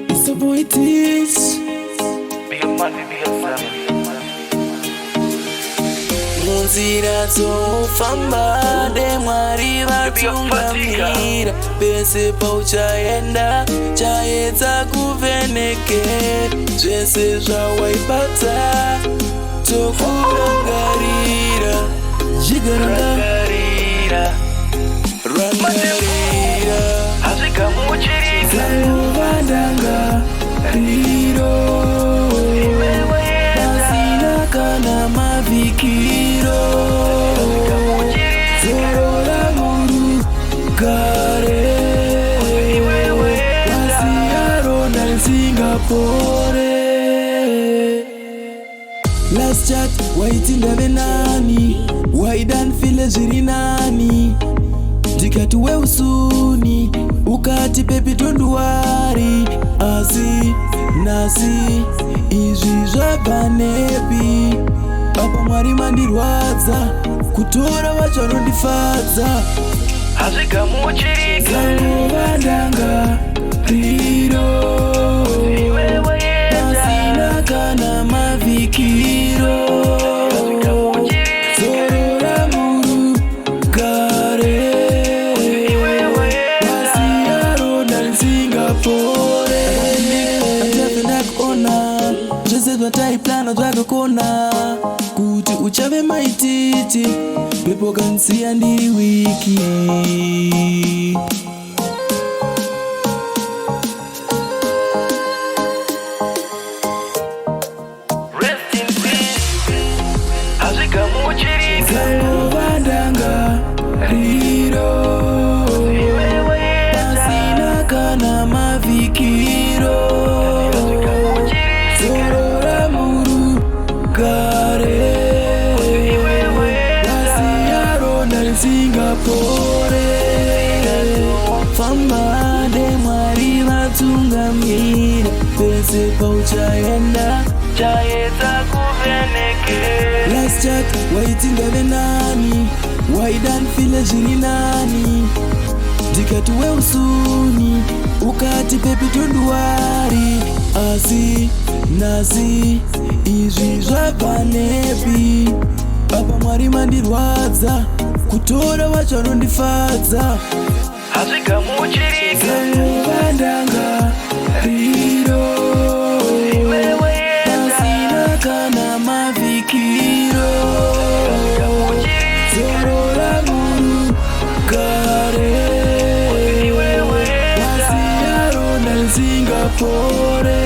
It's a boy teach. Big up man, big up family. Munzira dzofamba ndemwari vatungamira pese pauchaenda chaedza kuvheneke zvese zvawaibata tokurangarira Rangarira rangarira hazvikamuchirika zangovandanga riro pasina kana mavikiro zorora murugare pasiyarona Singapore. Last chat waiti ndave nani waidanfile zviri nani ndikati weusuni ukati pepi tonduwari asi nasi izvi zvabva nepi apa mwari mandirwadza kutora vacho vanondifadza hazvikamuchirika zangovandanga riro pasina kana mavikiro zorora murugare pasiyarona Singapore. Atave ndakuona zvese zvataiplana zvakakona kuti uchave maititi pepo kansiya ndiri wiki. Rest in peace hazvikamuchirika zangovandanga riro pasina kana mavikiro zorora murugare pasiyarona Singapore. Famba ndemwari vatungamira pese pauchaenda chaedza kuvheneke last chat waiti ndave nani waidanfile zviri nani ndikati weusuni ukati pepi tonduwari asi nasi izvi zvabva nepi apa mwari mandirwadza kutora vacho vanondifadza hazvikamuchirika zangovandanga riro pasina kana mavikiro zorora murugare pasiyarona Singapore.